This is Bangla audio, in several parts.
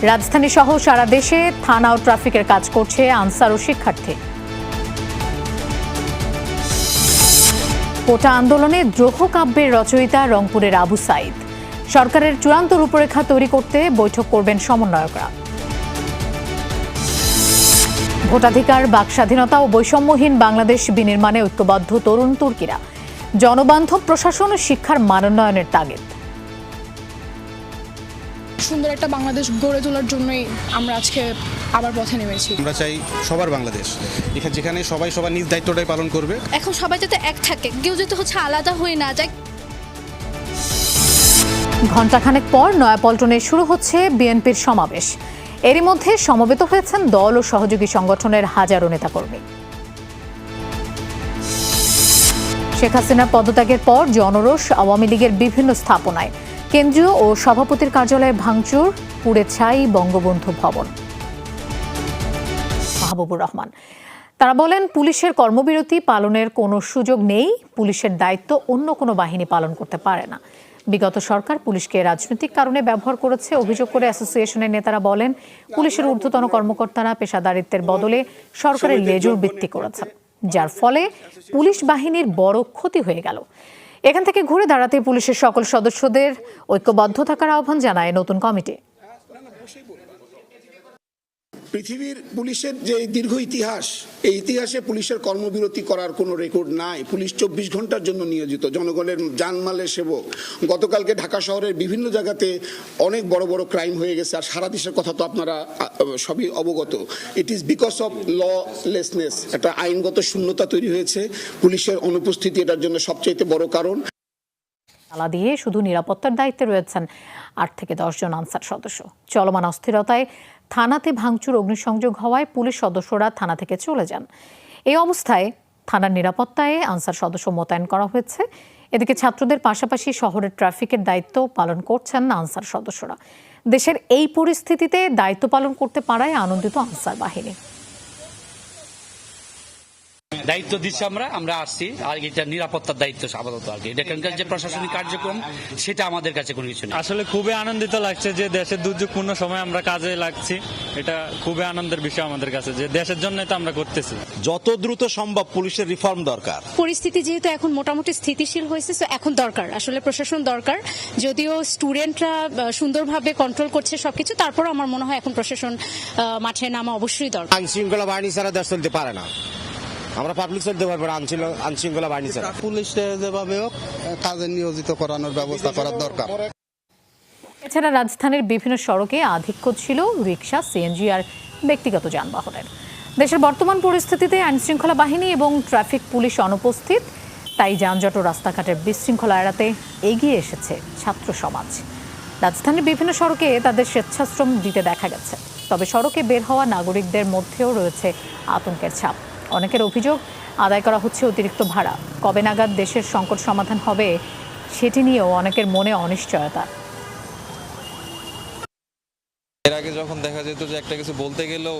রাজধানী সহ সারা দেশে থানা ও ট্রাফিকের কাজ করছে আনসার ও শিক্ষার্থী। কোটা আন্দোলনে দ্রোহ কাব্যের রচয়িতা রংপুরের আবু সাইদ। সরকারের চূড়ান্ত রূপরেখা তৈরি করতে বৈঠক করবেন সমন্বয়করা। ভোটাধিকার, বাক স্বাধীনতা ও বৈষম্যহীন বাংলাদেশ বিনির্মাণে ঐক্যবদ্ধ তরুণ তুর্কিরা। জনবান্ধব প্রশাসন ও শিক্ষার মানোন্নয়নের তাগিদ। সুন্দর একটা বাংলাদেশ গড়ে তোলার জন্যই আমরা আজকে আবার পথে নেমেছি। আমরা চাই সবার বাংলাদেশ, যেখানে সবাই সবার নিজ দায়িত্বটাই পালন করবে। এখন সবাই যাতে এক থাকে, কেউ যাতে আলাদা হয়ে না যায়। ঘণ্টাখানেক পর নয়াপল্টনে শুরু হচ্ছে বিএনপির সমাবেশ। এরই মধ্যে সমবেত হয়েছেন দল ও সহযোগী সংগঠনের হাজারো নেতাকর্মী। শেখ হাসিনার পদত্যাগের পর জনরোষ আওয়ামী লীগের বিভিন্ন স্থাপনায়। কেন্দ্রীয় ও সভাপতির কার্যালয়ে ভাঙচুর, পুড়ে ছাই বঙ্গবন্ধু ভবন। মাহবুবুর রহমান তারা বলেন, পুলিশের কর্মবিরতি পালনের কোনো সুযোগ নেই। পুলিশের দায়িত্ব অন্য কোনো বাহিনী পালন করতে পারে না। বিগত সরকার পুলিশকে রাজনৈতিক কারণে ব্যবহার করেছে অভিযোগ করে অ্যাসোসিয়েশনের নেতারা বলেন, পুলিশের ঊর্ধ্বতন কর্মকর্তারা পেশাদারিত্বের বদলে সরকারের লেজুর বৃত্তি করেছেন, যার ফলে পুলিশ বাহিনীর বড় ক্ষতি হয়ে গেল। এখান থেকে ঘুরে দাঁড়াতে পুলিশের সকল সদস্যদের ঐক্যবদ্ধ থাকার আহ্বান জানায় নতুন কমিটি। পৃথিবীর পুলিশের যে দীর্ঘ ইতিহাস, এই ইতিহাসে পুলিশের কর্মবিরতি করার কোনো রেকর্ড নাই। পুলিশ 24 ঘন্টার জন্য নিয়োজিত, জনগণের জানমালের সেবক। গতকালকে ঢাকা শহরের বিভিন্ন জায়গাতে অনেক বড় বড় ক্রাইম হয়ে গেছে, আর সারা দেশের কথা তো আপনারা সবই অবগত। It is because of lawlessness, একটা আইনগত শূন্যতা তৈরি হয়েছে। পুলিশের অনুপস্থিতি এটার জন্য সবচেয়ে বড় কারণ। তালা দিয়ে শুধু নিরাপত্তার দায়িত্বে রয়েছেন 8 থেকে 10 জন আনসার সদস্য। চলমান অস্থিরতায় থানাতে ভাঙচুর, অগ্নিসংযোগ হওয়ায় পুলিশ সদস্যরা থানা থেকে চলে যান। এই অবস্থায় থানার নিরাপত্তায় আনসার সদস্য মোতায়েন করা হয়েছে। এদিকে ছাত্রদের পাশাপাশি শহরের ট্রাফিকের দায়িত্ব পালন করছেন আনসার সদস্যরা। দেশের এই পরিস্থিতিতে দায়িত্ব পালন করতে পারায় আনন্দিত আনসার বাহিনী। দায়িত্ব দিচ্ছি আমরা আসছি, আর এটা নিরাপত্তার দায়িত্ব আপাতত আর কি। এখানকার যে প্রশাসনিক কার্যক্রম সেটা আমাদের কাছে কোনো কিছু নেই। আসলে খুবই আনন্দিত লাগছে যে দেশের দুর্যোগপূর্ণ সময় আমরা কাজে লাগছি। এটা খুবই আনন্দের বিষয় আমাদের কাছে, যে দেশের জন্য তো আমরা করতেছি। যত দ্রুত সম্ভব পুলিশের রিফর্ম দরকার। পরিস্থিতি যেহেতু এখন মোটামুটি স্থিতিশীল হয়েছে, তো এখন দরকার আসলে প্রশাসন দরকার। যদিও স্টুডেন্টরা সুন্দরভাবে কন্ট্রোল করছে সবকিছু, তারপর আমার মনে হয় এখন প্রশাসন মাঠে নামা অবশ্যই দরকার। আইন শৃঙ্খলা বাহিনী ছাড়া দেশ চলতে পারে না। আমরা পাবলিক চলতে পারবো না আইন শৃঙ্খলা বাহিনী ছাড়া। পুলিশ যেভাবে হোক কাজে নিয়োজিত করানোর ব্যবস্থা করার দরকার। এছাড়া রাজধানীর বিভিন্ন সড়কে আধিক্য ছিল রিকশা, সিএনজি আর ব্যক্তিগত যানবাহনের। দেশের বর্তমান পরিস্থিতিতে আইনশৃঙ্খলা বাহিনী এবং ট্রাফিক পুলিশ অনুপস্থিত, তাই যানজট ও রাস্তাঘাটের বিশৃঙ্খলা এড়াতে এগিয়ে এসেছে ছাত্র সমাজ। রাজধানীর বিভিন্ন সড়কে তাদের স্বেচ্ছাশ্রম দিতে দেখা গেছে। তবে সড়কে বের হওয়া নাগরিকদের মধ্যেও রয়েছে আতঙ্কের ছাপ। অনেকের অভিযোগ, আদায় করা হচ্ছে অতিরিক্ত ভাড়া। কবে নাগাদ দেশের সংকট সমাধান হবে সেটি নিয়েও অনেকের মনে অনিশ্চয়তা। এর আগে যখন দেখা যেত যে একটা কিছু বলতে গেলেও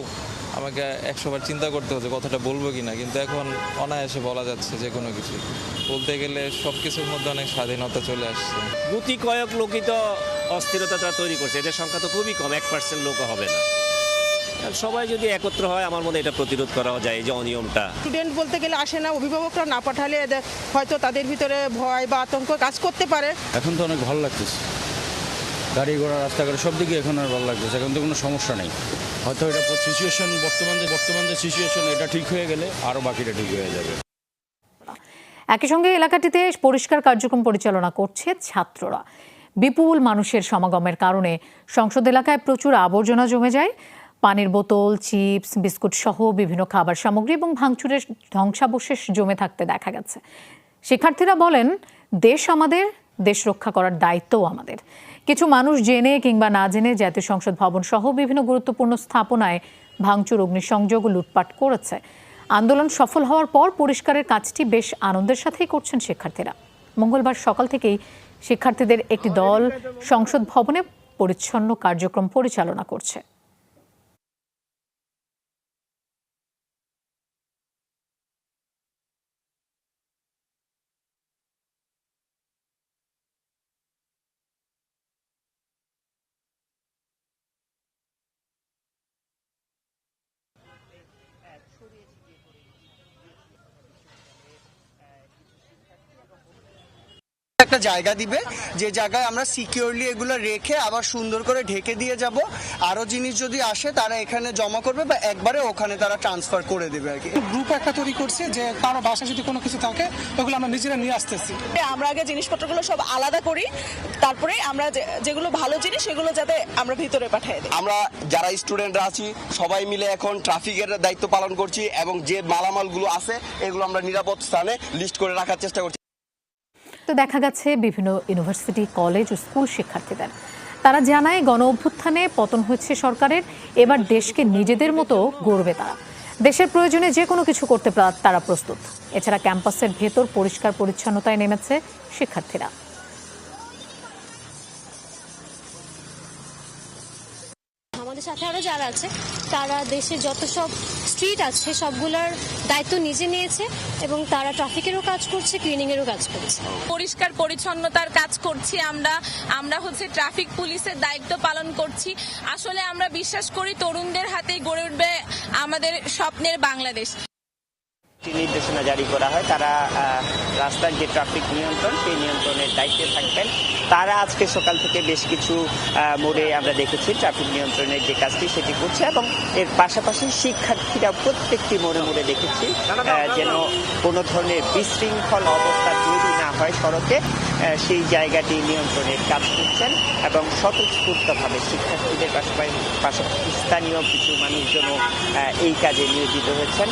আমাকে 100 বার চিন্তা করতে হতো কথাটা বলবো কিনা, কিন্তু এখন অনায়াসে বলা যাচ্ছে যে কোনো কিছু বলতে গেলে। সবকিছুর মধ্যে অনেক স্বাধীনতা চলে আসছে। গুটি কয়েক লোকই তো অস্থিরতা তৈরি করছে, এদের সংখ্যা তো খুবই কম, 1% লোকও হবে না। সবাই যদি একত্র হয় আমার মনে এটা প্রতিরোধ করা যায়, এই যে অনিয়মটা। স্টুডেন্ট বলতে গেলে আসে না, অভিভাবকরা না পাঠালে হয়তো তাদের ভিতরে ভয় বা আতঙ্ক কাজ করতে পারে। এখন তো অনেক ভালো লাগতেছে, গাড়ি ঘোড়া রাস্তাঘাটে সব দিকে এখন আর ভালো লাগতেছে। এখন তো কোনো সমস্যা নেই। হয়তো এটা সিচুয়েশন বর্তমান যে সিচুয়েশন, এটা ঠিক হয়ে গেলে আরও বাকিটা ঠিক হয়ে যাবে। একই সঙ্গে এলাকাটিতে পরিষ্কার কার্যক্রম পরিচালনা করছে ছাত্ররা। বিপুল মানুষের সমাগমের কারণে সংসদ এলাকায় প্রচুর আবর্জনা জমে যায়। পানির বোতল, চিপস, বিস্কুট সহ বিভিন্ন খাবার সামগ্রী এবং ভাঙচুরের ধ্বংসাবশেষ জমে থাকতে দেখা গেছে। শিক্ষার্থীরা বলেন, দেশ আমাদের, দেশ রক্ষা করার দায়িত্বও আমাদের। কিছু মানুষ জেনে কিংবা না জেনে জাতীয় সংসদ ভবন সহ বিভিন্ন গুরুত্বপূর্ণ স্থাপনায় ভাঙচুর, অগ্নিসংযোগ ও লুটপাট করেছে। আন্দোলন সফল হওয়ার পর পরিষ্কারের কাজটি বেশ আনন্দের সাথেই করছেন শিক্ষার্থীরা। মঙ্গলবার সকাল থেকেই শিক্ষার্থীদের একটি দল সংসদ ভবনে পরিচ্ছন্ন কার্যক্রম পরিচালনা করছে। একটা জায়গা দিবে, যে জায়গায় আমরা সিকিউরলি এগুলো রেখে আবার সুন্দর করে ঢেকে দিয়ে যাব। আরো জিনিস যদি আসে তারা এখানে জমা করবে বা একবারে ওখানে তারা ট্রান্সফার করে দেবে আর কি। গ্রুপ একটা তৈরি করছে যে কারো বাসায় যদি কোনো কিছু থাকে ওগুলো আমরা নিজেরা নিয়ে আসতেছি। আমরা আগে জিনিসপত্রগুলো সব আলাদা করি, তারপরে আমরা যেগুলো ভালো জিনিস সেগুলো যাতে আমরা ভিতরে পাঠিয়ে দিই। আমরা যারা স্টুডেন্টরা আছি সবাই মিলে এখন ট্রাফিকের দায়িত্ব পালন করছি এবং যে মালামালগুলো আছে এগুলো আমরা নিরাপদ স্থানে লিস্ট করে রাখার চেষ্টা করছি। তো দেখা গেছে বিভিন্ন ইউনিভার্সিটি, কলেজ ও স্কুল শিক্ষার্থীদের, তারা জানায় গণ অভ্যুত্থানে পতন হয়েছে সরকারের, এবার দেশকে নিজেদের মতো গড়বে তারা। দেশের প্রয়োজনে যে কোনো কিছু করতে তারা প্রস্তুত। এছাড়া ক্যাম্পাসের ভেতর পরিষ্কার পরিচ্ছন্নতায় নেমেছে শিক্ষার্থীরা। আমাদের সাথে আরো যারা আছে তারা দেশের যত সব স্ট্রিট আছে সবগুলোর দায়িত্ব নিজে নিয়েছে এবং তারা ট্রাফিকেরও কাজ করছে, ক্লিনিংয়েরও কাজ করছে। পরিষ্কার পরিচ্ছন্নতার কাজ করছি আমরা হচ্ছে ট্রাফিক পুলিশের দায়িত্ব পালন করছি। আসলে আমরা বিশ্বাস করি তরুণদের হাতেই গড়ে উঠবে আমাদের স্বপ্নের বাংলাদেশ। নির্দেশনা জারি করা হয়, তারা রাস্তার যে ট্রাফিক নিয়ন্ত্রণ সেই নিয়ন্ত্রণের দায়িত্বে থাকবেন। তারা আজকে সকাল থেকে বেশ কিছু মোড়ে আমরা দেখেছি ট্রাফিক নিয়ন্ত্রণের যে কাজটি সেটি করছে এবং এর পাশাপাশি শিক্ষার্থীরা প্রত্যেকটি মোড়ে মোড়ে দেখেছি যেন কোনো ধরনের বিশৃঙ্খল অবস্থা তৈরি না হয় সড়কে, সেই জায়গাটি নিয়ন্ত্রণের কাজ করছেন এবং স্বতঃস্ফূর্তভাবে শিক্ষার্থীদের পাশাপাশি স্থানীয় কিছু মানুষজনও এই কাজে নিয়োজিত হয়েছেন।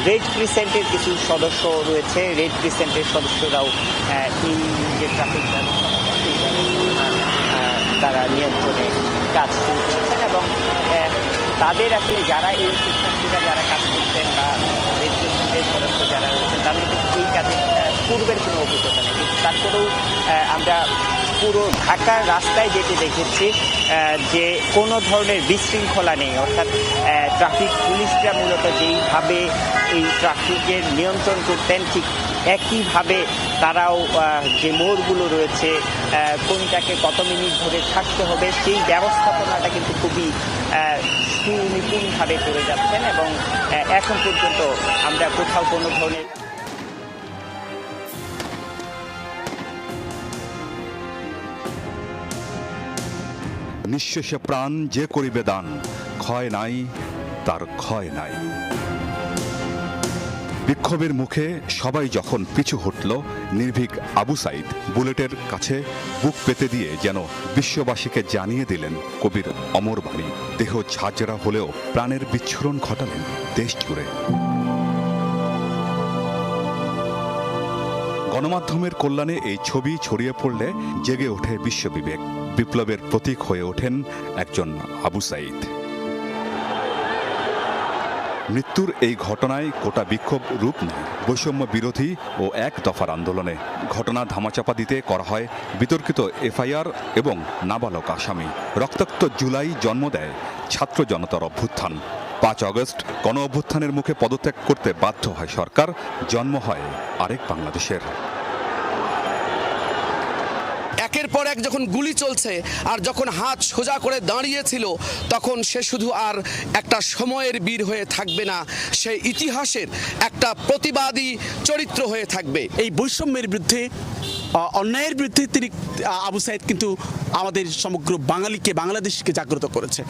রেড ক্রিসেন্টের কিছু সদস্য রয়েছে, রেড ক্রিসেন্টের সদস্যরাও এই যে ট্রাফিক তারা নিয়ন্ত্রণে কাজ শুরু করেছেন এবং তাদের আসলে যারা এই শিক্ষার্থীরা যারা কাজ করছেন বা রেড ক্রিসেন্টের সদস্য যারা রয়েছেন তাদের এই কাজে পূর্বের কোনো অভিজ্ঞতা নেই, কিন্তু তারপরেও আমরা পুরো ঢাকার রাস্তায় যেতে দেখেছি যে কোনো ধরনের বিশৃঙ্খলা নেই, অর্থাৎ ট্রাফিক পুলিশরা মূলত যেইভাবে এই ট্রাফিকের নিয়ন্ত্রণ করতেন ঠিক একইভাবে তারাও যে মোড়গুলো রয়েছে কোনটাকে কত মিনিট ধরে থাকতে হবে সেই ব্যবস্থাপনাটা কিন্তু খুবই সুনিপুণভাবে করে যাচ্ছেন এবং এখন পর্যন্ত আমরা কোথাও কোনো ধরনের নিঃশেষে প্রাণ যে করিবে দান, ক্ষয় নাই তার ক্ষয় নাই। বিক্ষোভের মুখে সবাই যখন পিছু হটল, নির্ভীক আবু সাইদ বুলেটের কাছে বুক পেতে দিয়ে যেন বিশ্ববাসীকে জানিয়ে দিলেন কবির অমর বাণী। দেহ ঝাঁঝরা হলেও প্রাণের বিচ্ছুরণ ঘটালেন দেশ জুড়ে। গণমাধ্যমের কল্যাণে এই ছবি ছড়িয়ে পড়লে জেগে ওঠে বিশ্ববিবেক। বিপ্লবের প্রতীক হয়ে ওঠেন একজন আবু সাইদ। মৃত্যুর এই ঘটনায় গোটা বিক্ষোভ রূপ নেয় বৈষম্য বিরোধী ও এক দফার আন্দোলনে। ঘটনা ধামাচাপা দিতে করা হয় বিতর্কিত এফআইআর এবং নাবালক আসামি। রক্তাক্ত জুলাই জন্ম দেয় ছাত্র জনতার অভ্যুত্থান। 5 আগস্ট গণ অভ্যুত্থানের মুখে পদত্যাগ করতে বাধ্য হয় সরকার, জন্ম হয় আরেক বাংলাদেশের। একের পর এক যখন গুলি চলছে আর যখন হাত সোজা করে দাঁড়িয়েছিল তখন সে শুধু আর একটা সময়ের বীর হয়ে থাকবে না, সে ইতিহাসের একটা প্রতিবাদী চরিত্র হয়ে থাকবে। এই বৈষম্যের বিরুদ্ধে, অন্যায়ের বিরুদ্ধে তিনি আবু সাইদ কিন্তু আমাদের সমগ্র বাঙালিকে, বাংলাদেশকে জাগ্রত করেছে।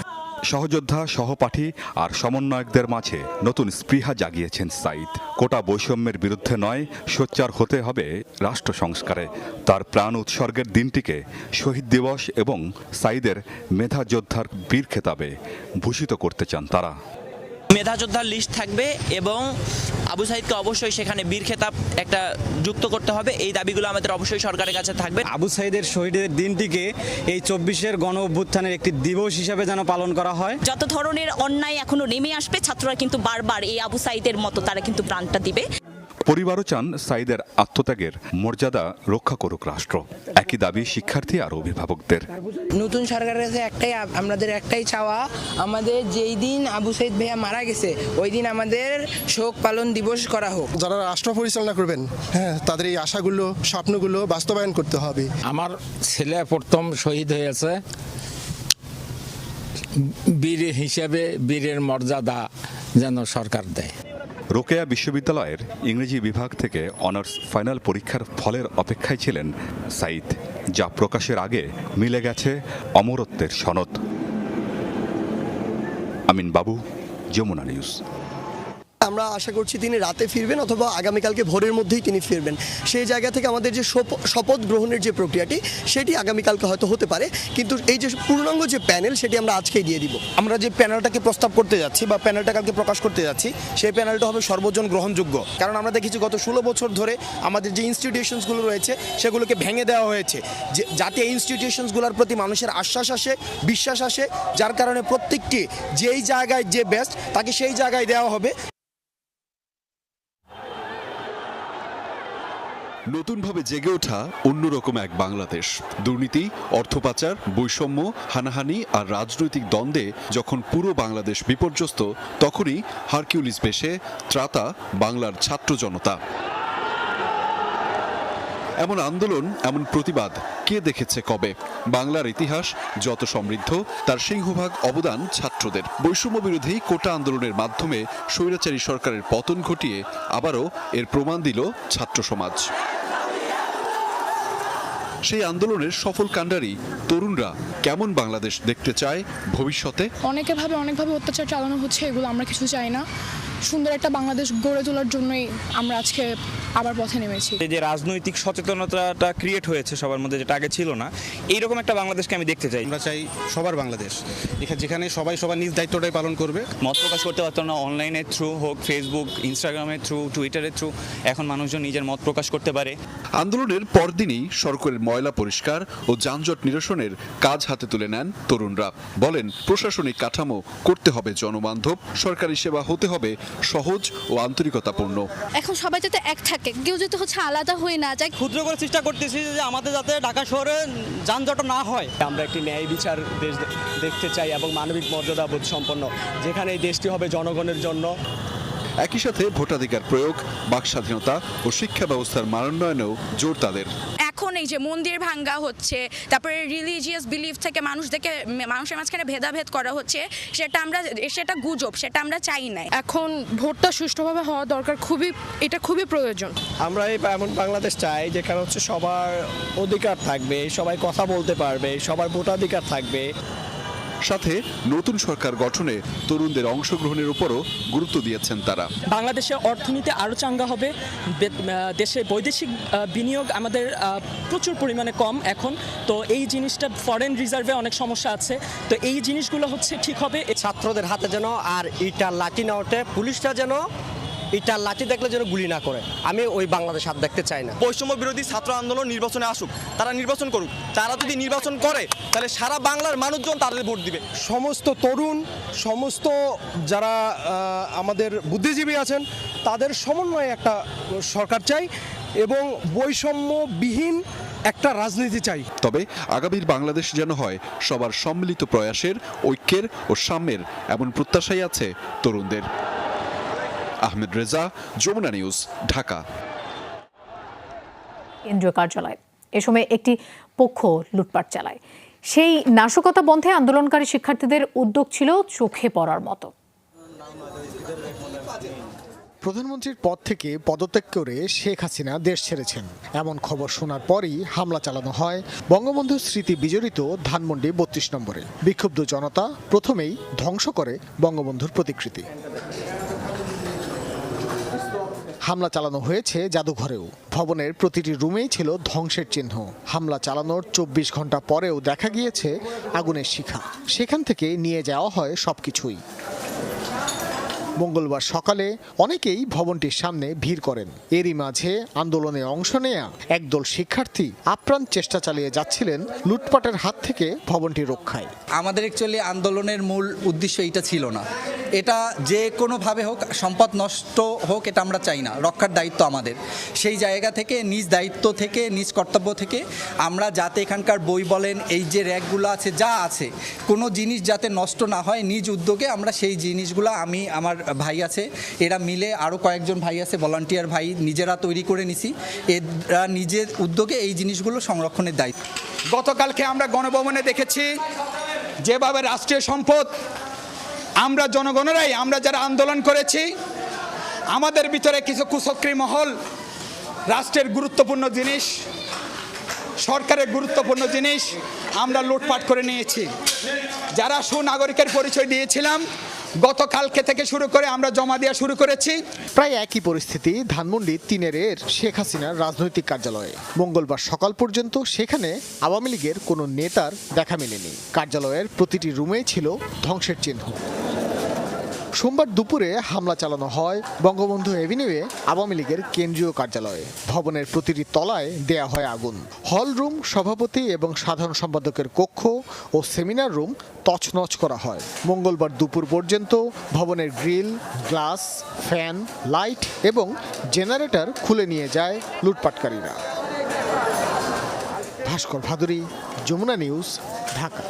সহযোদ্ধা, সহপাঠী আর সমন্বয়কদের মাঝে নতুন স্পৃহা জাগিয়েছেন সাইদ। কোটা বৈষম্যের বিরুদ্ধে নয়, সোচ্চার হতে হবে রাষ্ট্র সংস্কারে। তার প্রাণ উৎসর্গের দিনটিকে শহীদ দিবস এবং সাইদের মেধা যোদ্ধার বীর খেতাবে ভূষিত করতে চান তারা। মেধা যোদ্ধার লিস্ট থাকবে এবং আবু সাইদকে অবশ্যই সেখানে বীর খেতাব একটা যুক্ত করতে হবে। এই দাবিগুলো আমাদের অবশ্যই সরকারের কাছে থাকবে। আবু সাইদের শহীদের দিনটিকে এই 24-এর গণ অভ্যুত্থানের একটি দিবস হিসাবে যেন পালন করা হয়। যত ধরনের অন্যায় এখনো নেমে আসবে, ছাত্ররা কিন্তু বারবার এই আবু সাইদের মতো তারা কিন্তু প্রাণটা দিবে। পরিবারও চান সাইদের আত্মত্যাগের মর্যাদা রক্ষা করুক রাষ্ট্র। একই দাবি শিক্ষার্থী আর অভিভাবকদের। নতুন সরকারের কাছে আমাদের একটাই চাওয়া, আমাদের যেই দিন আবু সাইদ ভাইয়া মারা গেছে ওই দিন আমাদের শোক পালন দিবস করা হোক। যারা রাষ্ট্র পরিচালনা করবেন, হ্যাঁ, তাদের এই আশাগুলো, স্বপ্নগুলো বাস্তবায়ন করতে হবে। আমার ছেলে প্রথম শহীদ হয়েছে, বীর হিসেবে বীরের মর্যাদা যেন সরকার দেয়। রোকেয়া বিশ্ববিদ্যালয়ের ইংরেজি বিভাগ থেকে অনার্স ফাইনাল পরীক্ষার ফলের অপেক্ষায় ছিলেন সাঈদ, যা প্রকাশের আগে মিলে গেছে অমরত্বের সনদ। আমিন বাবু, যমুনা নিউজ। আমরা আশা করছি তিনি রাতে ফিরবেন অথবা আগামীকালকে ভোরের মধ্যেই তিনি ফিরবেন। সেই জায়গা থেকে আমাদের যে শপথ গ্রহণের যে প্রক্রিয়াটি সেটি আগামীকালকে হয়তো হতে পারে, কিন্তু এই যে পূর্ণাঙ্গ যে প্যানেল সেটি আমরা আজকেই দিয়ে দিব। আমরা যে প্যানেলটাকে প্রস্তাব করতে যাচ্ছি বা প্যানেলটা কালকে প্রকাশ করতে যাচ্ছি, সেই প্যানেলটা হবে সর্বজন গ্রহণযোগ্য। কারণ আমরা দেখেছি গত 16 বছর ধরে আমাদের যে ইনস্টিটিউশনসগুলো রয়েছে সেগুলোকে ভেঙে দেওয়া হয়েছে, যাতে এই ইনস্টিটিউশনসগুলোর প্রতি মানুষের আশ্বাস আসে, বিশ্বাস আসে, যার কারণে প্রত্যেকটি যেই জায়গায় যে বেস্ট তাকে সেই জায়গায় দেওয়া হবে। নতুনভাবে জেগে ওঠা অন্যরকম এক বাংলাদেশ। দুর্নীতি, অর্থপাচার, বৈষম্য, হানাহানি আর রাজনৈতিক দ্বন্দ্বে যখন পুরো বাংলাদেশ বিপর্যস্ত, তখনই হারকিউলিস বেশে ত্রাতা বাংলার ছাত্র জনতা। এমন আন্দোলন, এমন প্রতিবাদ কে দেখেছে কবে? বাংলার ইতিহাস যত সমৃদ্ধ, তার সিংহভাগ অবদান ছাত্রদের। বৈষম্য বিরোধী কোটা আন্দোলনের মাধ্যমে স্বৈরাচারী সরকারের পতন ঘটিয়ে আবারও এর প্রমাণ দিল ছাত্র সমাজ। সেই আন্দোলনের সফল কাণ্ডারি তরুণরা কেমন বাংলাদেশ দেখতে চায় ভবিষ্যতে? অনেকভাবে অত্যাচার চালানো হচ্ছে, এগুলো আমরা কিছু চাই না। সুন্দর একটা বাংলাদেশ গড়ে তোলার জন্যই আমরা আজকে আবার পথে নেমেছি। এই যে রাজনৈতিক সচেতনতাটা ক্রিয়েট হয়েছে সবার মধ্যে, যেটা আগে ছিল না, এইরকম একটা বাংলাদেশকে আমি দেখতে চাই। আমরা চাই সবার বাংলাদেশ, যেখানে সবাই সবার নিজ দায়িত্বটাই পালন করবে। মত প্রকাশ করতে পারতাম না, অনলাইনের থ্রু হোক, ফেসবুক, ইনস্টাগ্রামের থ্রু, টুইটারের থ্রু, এখন মানুষজন নিজের মত প্রকাশ করতে পারে। আন্দোলনের পরদিনই সড়কের ময়লা পরিষ্কার ও যানজট নিরসনের কাজ হাতে তুলে নেন তরুণরা। বলেন, প্রশাসনিক কাঠামো করতে হবে জনবান্ধব, সরকারি সেবা হতে হবে সহজ ও আন্তরিকতাপূর্ণ। এখন সবাই যাতে এক থাকে, কেউ যাতে আলাদা হয়ে না যায়। ক্ষুদ্র করে চেষ্টা করতেছি যে আমাদের যাতে ঢাকা শহরে যানজট না হয়। আমরা একটি ন্যায় বিচার দেশ দেখতে চাই এবং মানবিক মর্যাদা বোধ সম্পন্ন, যেখানে এই দেশটি হবে জনগণের জন্য। একই সাথে ভোটাধিকার প্রয়োগ, বাক স্বাধীনতা ও শিক্ষা ব্যবস্থার মানোন্নয়নেও জোর তাদের। এখন এই যে মন্দির ভাঙ্গা হচ্ছে, তারপরে রিলিজিয়াস বিলিফ থেকে মানুষের মাঝখানে ভেদাভেদ করা হচ্ছে, সেটা গুজব, সেটা আমরা চাই না। এখন ভোটটা সুষ্ঠুভাবে হওয়া দরকার, এটা খুবই প্রয়োজন। আমরা এমন বাংলাদেশ চাই যেখানে সবার অধিকার থাকবে, সবাই কথা বলতে পারবে, সবার ভোটাধিকার থাকবে। সাথে নতুন সরকার গঠনে তরুণদের অংশগ্রহণের উপরও গুরুত্ব দিয়েছেন তারা। বাংলাদেশের অর্থনীতি আরও চাঙ্গা হবে, দেশে বৈদেশিক বিনিয়োগ আমাদের প্রচুর পরিমাণে কম এখন, তো এই জিনিসটা ফরেন রিজার্ভে অনেক সমস্যা আছে, তো এই জিনিসগুলো ঠিক হবে। ছাত্রদের হাতে যেন আর ইটার লাঠি না ওঠে, পুলিশটা যেন ইটার লাঠি দেখলে যেন গুলি না করে। আমি ওই বাংলাদেশ হাত দেখতে চাই না। বৈষম্য বিরোধী ছাত্র আন্দোলন নির্বাচনে আসুক, তারা নির্বাচন করুক। তারা যদি নির্বাচন করে তাহলে সারা বাংলার মানুষজন তাদের ভোট দিবে। সমস্ত তরুণ, সমস্ত যারা আমাদের বুদ্ধিজীবী আছেন, তাদের সমন্বয়ে একটা সরকার চাই এবং বৈষম্যবিহীন একটা রাজনীতি চাই। তবে আগামীর বাংলাদেশ যেন হয় সবার সম্মিলিত প্রয়াসের, ঐক্যের ও সাম্যের, এমন প্রত্যাশাই আছে তরুণদের। আহমেদ রেজা, যমুনা নিউজ, ঢাকা। কেন্দ্রীয় কার্যালয় এ সময় একটি পক্ষ লুটপাট চালায়। সেই নাশকতা বন্ধে আন্দোলনকারী শিক্ষার্থীদের উদ্যোগ ছিল চোখে পড়ার মতো। প্রধানমন্ত্রীর পদ থেকে পদত্যাগ করে শেখ হাসিনা দেশ ছেড়েছেন, এমন খবর শোনার পরই হামলা চালানো হয় বঙ্গবন্ধু স্মৃতি বিজড়িত ধানমন্ডি 32 নম্বরে। বিক্ষুব্ধ জনতা প্রথমেই ধ্বংস করে বঙ্গবন্ধুর প্রতিকৃতি। হামলা চালানো হয়েছে জাদুঘরেও। ভবনের প্রতিটি রুমেই ছিল ধ্বংসের চিহ্ন। হামলা চালানোর 24 ঘন্টা পরেও দেখা গিয়েছে আগুনের শিখা। সেখান থেকে নিয়ে যাওয়া হয় সবকিছুই। মঙ্গলবার সকালে অনেকেই ভবনটির সামনে ভিড় করেন। এরই মাঝে আন্দোলনে অংশ নেয়া একদল শিক্ষার্থী আপ্রাণ চেষ্টা চালিয়ে যাচ্ছিলেন লুটপাটের হাত থেকে ভবনটি রক্ষায়। আমাদের অ্যাকচুয়ালি আন্দোলনের মূল উদ্দেশ্য এটা ছিল না, এটা যে কোনোভাবে হোক, সম্পদ নষ্ট হোক, এটা আমরা চাই না। রক্ষার দায়িত্ব আমাদের। সেই জায়গা থেকে, নিজ দায়িত্ব থেকে, নিজ কর্তব্য থেকে আমরা যাতে এখানকার বই বলেন, এই যে র্যাকগুলো আছে, যা আছে, কোনো জিনিস যাতে নষ্ট না হয়, নিজ উদ্যোগে আমরা সেই জিনিসগুলো, আমি, আমার ভাই আছে, এরা মিলে, আরও কয়েকজন ভাই আছে, ভলান্টিয়ার ভাই, নিজেরা তৈরি করে নিছি। এরা নিজের উদ্যোগে এই জিনিসগুলো সংরক্ষণের দায়িত্ব। গতকালকে আমরা গণভবনে দেখেছি যেভাবে রাষ্ট্রীয় সম্পদ আমরা জনগণেরাই, আমরা যারা আন্দোলন করেছি, আমাদের ভিতরে কিছু কুচক্রী মহল রাষ্ট্রের গুরুত্বপূর্ণ জিনিস, সরকারের গুরুত্বপূর্ণ জিনিস আমরা লুটপাট করে নিয়েছি। যারা সুনাগরিকের পরিচয় দিয়েছিলাম গতকালকে থেকে শুরু করে আমরা জমা দেওয়া শুরু করেছি। প্রায় একই পরিস্থিতি ধানমন্ডি 3-এর শেখ হাসিনার রাজনৈতিক কার্যালয়ে। মঙ্গলবার সকাল পর্যন্ত সেখানে আওয়ামী লীগের কোনো নেতার দেখা মেলেনি। কার্যালয়ের প্রতিটি রুমেই ছিল ধ্বংসের চিহ্ন। সোমবার দুপুরে হামলা চালানো হয় বঙ্গবন্ধু এভিনিউয়ে আওয়ামী লীগের কেন্দ্রীয় কার্যালয়ে। ভবনের প্রতিটি তলায় দেয়া হয় আগুন। হল রুম, সভাপতি এবং সাধারণ সম্পাদকের কক্ষ ও সেমিনার রুম তছনছ করা হয়। মঙ্গলবার দুপুর পর্যন্ত ভবনের গ্রিল, গ্লাস, ফ্যান, লাইট এবং জেনারেটর খুলে নিয়ে যায় লুটপাটকারীরা। ভাস্কর ভাদুরী, যমুনা নিউজ, ঢাকা।